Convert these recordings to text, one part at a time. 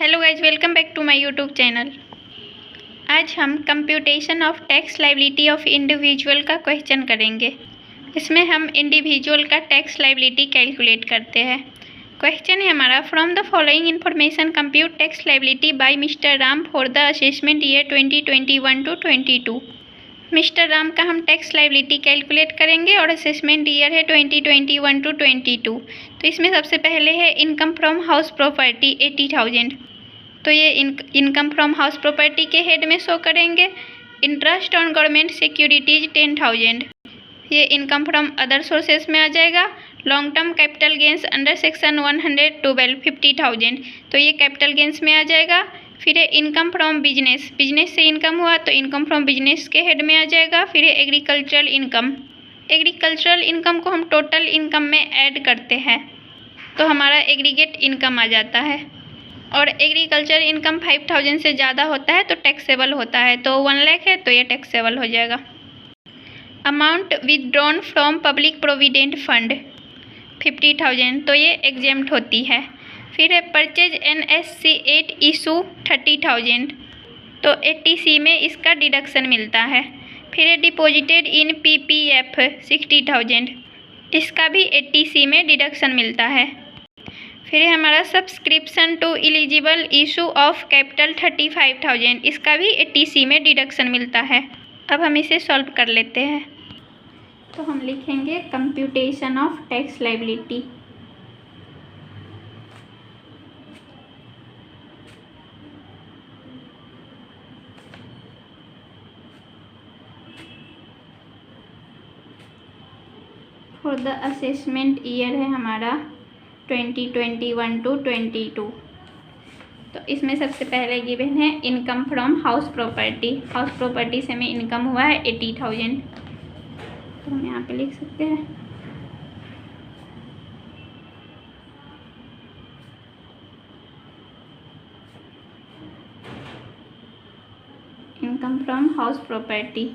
Hello guys, welcome back to my YouTube channel. आज हम computation of tax liability of individual का question करेंगे। इसमें हम इंडिविजुअल का टैक्स लायबिलिटी कैलकुलेट करते हैं। क्वेश्चन है हमारा, from the following information compute tax liability by mister Ram for the assessment year 2021 to 22। Mister Ram का हम टैक्स लायबिलिटी कैलकुलेट करेंगे और असेसमेंट ईयर है 2021 to 22। तो इसमें सबसे पहले है इनकम फ्रॉम हाउस प्रॉपर्टी 80,000। तो ये इनकम फ्रॉम हाउस प्रॉपर्टी के हेड में शो करेंगे। इंटरेस्ट ऑन गवर्नमेंट सिक्योरिटीज 10,000, ये इनकम फ्रॉम अदर सोर्सेस में आ जाएगा। Long term capital gains under section 112 50,000, तो ये कैपिटल गेंस में आ जाएगा। फिर है इनकम फ्रॉम बिजनेस, बिजनेस से इनकम हुआ तो इनकम फ्रॉम बिजनेस के हेड में आ जाएगा। फिर है एग्रीकल्चरल इनकम, एग्रीकल्चरल इनकम को हम टोटल इनकम में ऐड करते हैं तो हमारा एग्रीगेट इनकम आ जाता है। और एग्रीकल्चर इनकम 5,000 से ज़्यादा होता है तो टैक्सेबल होता है, तो 1 लाख है तो ये टैक्सेबल हो जाएगा। Amount withdrawn from public provident fund 50,000, तो ये एग्जेम्प्ट होती है। फिर है परचेज NSC 8 इशू 30,000, तो 80C में इसका डिडक्शन मिलता है। फिर है डिपॉजिटेड इन PPF 60,000, इसका भी 80C में डिडक्शन मिलता है। फिर है हमारा subscription to eligible issue of capital 35,000, इसका भी 80C में डिडक्शन मिलता है। अब हम इसे सॉल्व कर लेते हैं। तो हम लिखेंगे computation of tax liability. For the assessment year है हमारा 2021 to 22। तो इसमें सबसे पहले गिवन है income from house property. House property से हमें इनकम हुआ है 80,000, तो हम यहाँ पे लिख सकते हैं इनकम फ्रॉम हाउस प्रॉपर्टी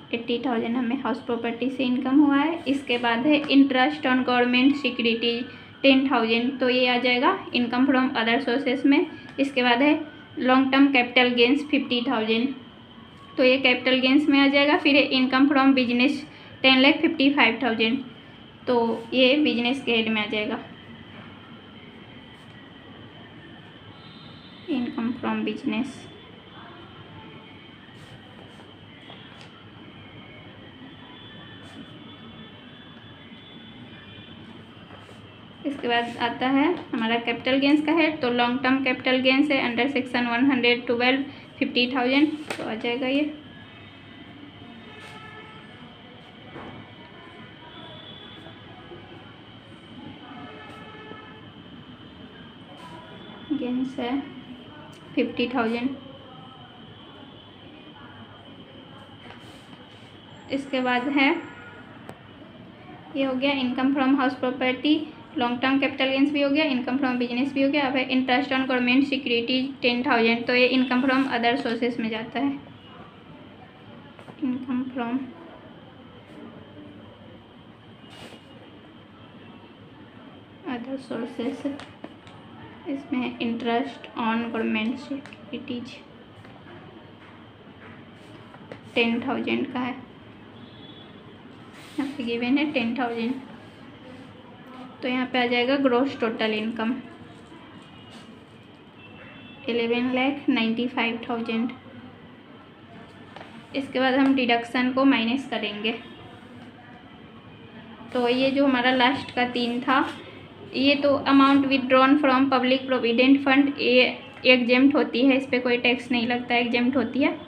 80,000 हमें हाउस प्रॉपर्टी से इनकम हुआ है। इसके बाद है इंटरेस्ट ऑन गवर्नमेंट सिक्योरिटीज 10,000, तो ये आ जाएगा इनकम फ्रॉम अदर सोर्सेस में। इसके बाद है लॉन्ग टर्म कैपिटल गेंस 50,000, तो ये कैपिटल गेंस में आ जाएगा। फिर है इनकम फ्रॉम बिजनेस 10,55,000, तो ये बिजनेस के हेड में आ जाएगा। Income from business. इसके बाद आता है हमारा कैपिटल गेंस का है, तो लॉन्ग टर्म कैपिटल गेंस है अंडर सेक्शन 112 50,000, तो आ जाएगा ये। गेंस है 50,000। इसके बाद है ये हो गया income from house property, long term capital gains भी हो गया, इनकम फ्रॉम बिजनेस भी हो गया। अब है इंटरेस्ट ऑन गवर्नमेंट सिक्योरिटीज 10,000, तो ये इनकम फ्रॉम अदर सोर्सेस में जाता है। इनकम फ्रॉम अदर सोर्सेस, इसमें है इंटरेस्ट ऑन गवर्नमेंट सिक्योरिटीज 10,000 का है, यहाँ पे गिवन है 10,000, तो यहाँ पे आ जाएगा ग्रॉस टोटल इनकम 11,95,000। इसके बाद हम डिडक्शन को माइनस करेंगे, तो ये जो हमारा लास्ट का 3 था, ये तो amount withdrawn from public provident fund, ये एग्जेम्प्ट होती है, इस पर कोई टैक्स नहीं लगता है, एग्जेम्प्ट होती है।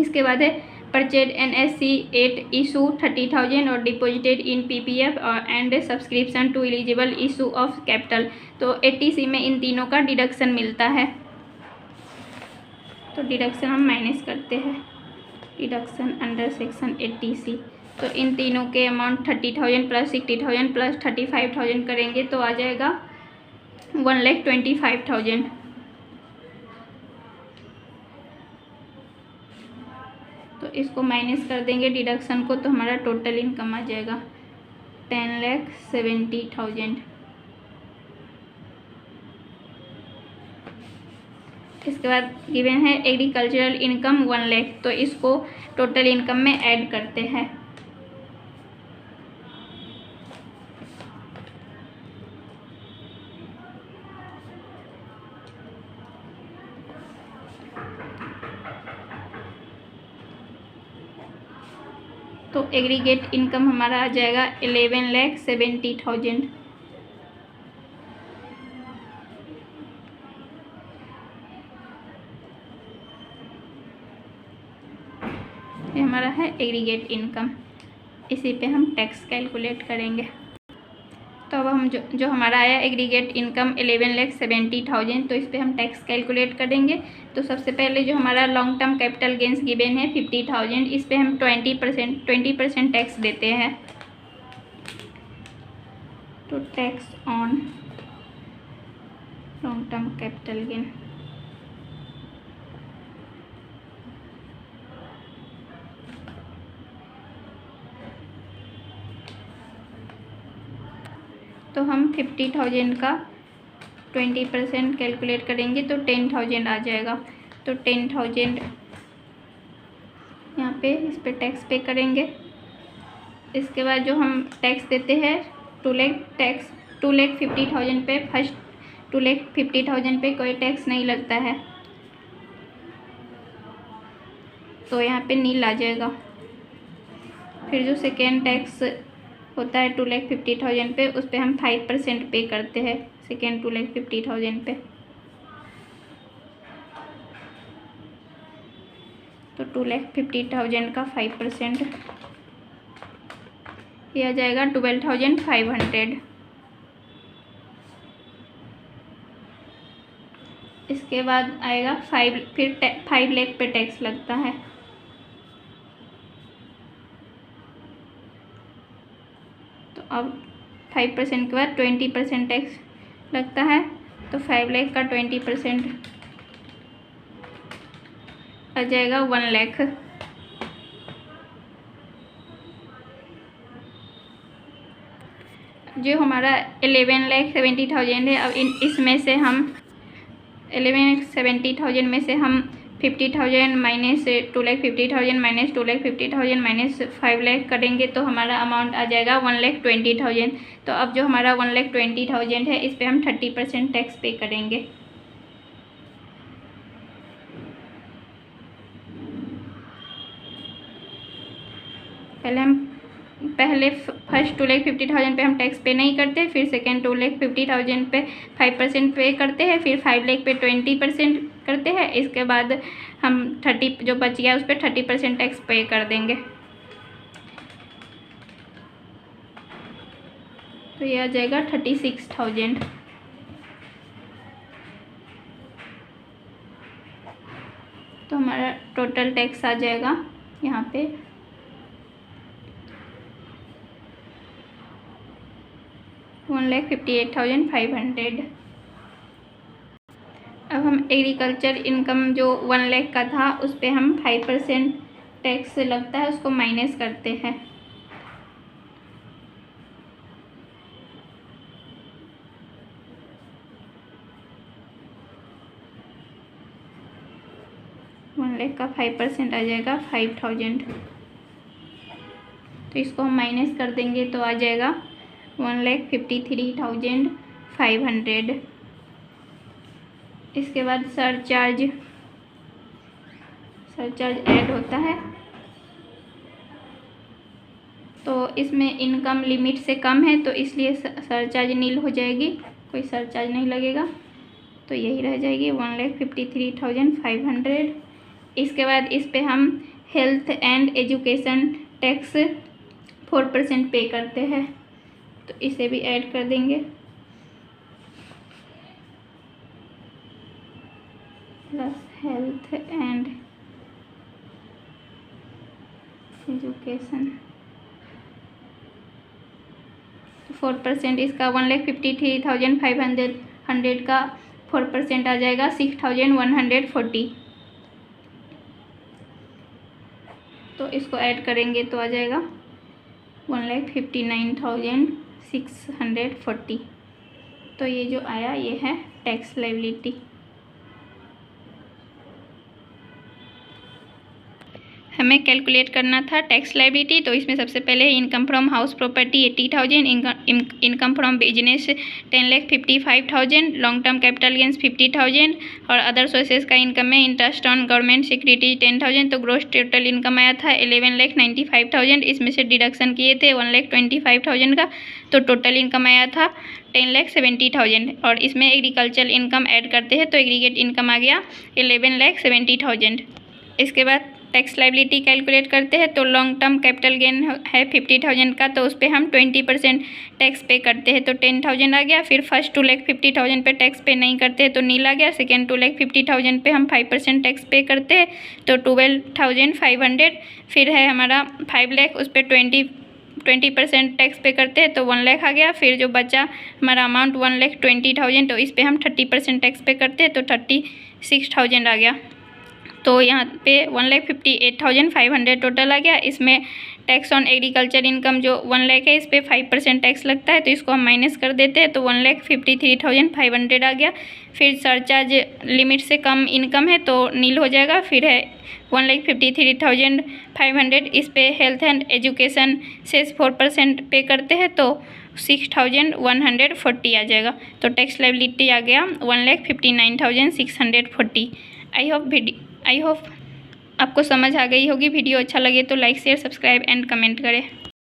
इसके बाद है परचेज NSC 8 इशू 30,000 और deposited in PPF and subscription to eligible issue of capital, तो 80C में इन तीनों का डिडक्शन मिलता है। तो डिडक्शन हम माइनस करते हैं, डिडक्शन अंडर सेक्शन 80C, तो इन तीनों के अमाउंट 30,000 प्लस 60,000 प्लस 35,000 करेंगे तो आ जाएगा 1,25,000। तो इसको माइनस कर देंगे डिडक्शन को, तो हमारा टोटल इनकम आ जाएगा 10,70,000। इसके बाद गिवन है एग्रीकल्चरल इनकम 1 लाख, तो इसको टोटल इनकम में ऐड करते हैं। तो एग्रीगेट इनकम हमारा आ जाएगा 11,70,000। ये हमारा है एग्रीगेट इनकम, इसी पे हम टैक्स कैलकुलेट करेंगे। तो अब हम जो हमारा आया एग्रीगेट इनकम 11,70,000, तो इस पे हम टैक्स कैलकुलेट करेंगे। तो सबसे पहले जो हमारा long term capital gains given है 50,000, इस पे हम 20% टैक्स देते हैं। तो tax on long term capital gain, तो हम 50,000 का 20% कैलकुलेट करेंगे तो 10,000 आ जाएगा। तो 10,000 यहाँ पे इस पे टैक्स पे करेंगे। इसके बाद जो हम टैक्स देते हैं 2,50,000 पे, फर्स्ट 2,50,000 पे कोई टैक्स नहीं लगता है, तो यहाँ पे नील आ जाएगा। फिर जो सेकेंड टैक्स होता है 2,50,000 पे, उस पे हम 5% पे करते हैं सेकेंड 2,50,000 पे। तो 2,50,000 का 5% ये आ जाएगा 12,500। इसके बाद आएगा 5 लाख पे टैक्स लगता है। तो अब 5% के बाद 20% टैक्स लगता है, तो 5 लाख का 20% आ जाएगा 1 लाख। जो हमारा 11,70,000 है, अब इसमें से हम 11,70,000 में से हम 50,000 माइनस 2,50,000 माइनस 2,50,000 माइनस 5 लाख करेंगे, तो हमारा अमाउंट आ जाएगा 1,20,000। तो अब जो हमारा 1,20,000 है, इस पे हम 30% टैक्स पे करेंगे। पहले फर्स्ट 2,50,000 पे हम टैक्स पे नहीं करते, फिर सेकेंड 2,50,000 पे 5% पे करते हैं, फिर 5 लाख पे 20% करते हैं। इसके बाद हम 30 जो बच गया उस पर 30% टैक्स पे कर देंगे। तो ये आ जाएगा 36,000। तो हमारा टोटल टैक्स आ जाएगा यहाँ पे 1,58,500। अब हम एग्रीकल्चर इनकम जो 1 लाख का था, उस पे हम 5% टैक्स लगता है, उसको माइनस करते हैं। का 5% आ जाएगा 5,000। तो इसको हम माइनस कर देंगे तो आ जाएगा 1,53,500। इसके बाद सरचार्ज ऐड होता है, तो इसमें इनकम लिमिट से कम है, तो इसलिए सरचार्ज नील हो जाएगी, कोई सरचार्ज नहीं लगेगा, तो यही रह जाएगी 1,53,500। इसके बाद इस पे हम हेल्थ एंड एजुकेशन टैक्स 4% पे करते हैं, तो इसे भी ऐड कर देंगे। प्लस हेल्थ एंड एजुकेशन 4%, इसका 1,53,500 का 4% आ जाएगा 6,140। तो इसको ऐड करेंगे तो आ जाएगा 1,59,640। तो ये जो आया ये है टैक्स लायबिलिटी। हमें कैलकुलेट करना था टैक्स लायबिलिटी। तो इसमें सबसे पहले income from house property 80,000, income from business 10,55,000, long term capital gains 50,000 और अदर सोर्सेज का इनकम में इंटरेस्ट ऑन गवर्नमेंट सिक्योरिटी 10,000। तो ग्रोस टोटल इनकम आया था 11,95,000। इसमें से डिडक्शन किए थे 1,25,000 का, तो टोटल इनकम आया था 10,70,000। और इसमें एग्रीकल्चर इनकम ऐड करते हैं तो एग्रीगेट इनकम आ गया 11,70,000। इसके बाद टैक्स लायबिलिटी कैलकुलेट करते हैं। तो लॉन्ग टर्म कैपिटल गेन है 50,000 का, तो उस पर हम 20% टैक्स पे करते हैं, तो 10,000 आ गया। फिर फर्स्ट 2,50,000 पे टैक्स पे नहीं करते हैं तो नील आ गया। सेकेंड 2,50,000 पे हम 5% टैक्स पे करते हैं तो 12,500। फिर है हमारा 5 लाख, उस पर 20% टैक्स पे करते हैं तो 1 लाख आ गया। फिर जो बचा हमारा अमाउंट 1,20,000, तो इस पर हम 30% टैक्स पे करते हैं तो 36,000 आ गया। तो यहाँ पे 1,58,500 टोटल आ गया। इसमें टैक्स ऑन एग्रीकल्चर इनकम जो 1 लाख है, इस पर 5% टैक्स लगता है, तो इसको हम माइनस कर देते हैं तो 1,53,500 आ गया। फिर सरचार्ज लिमिट से कम इनकम है तो नील हो जाएगा। फिर है 1,53,500, इस पे हेल्थ एंड एजुकेशन से 4% पे करते हैं तो 6,140 आ जाएगा। तो टैक्स लायबिलिटी आ गया 1,59,640। आई होप आपको समझ आ गई होगी। वीडियो अच्छा लगे तो like share subscribe and comment करें।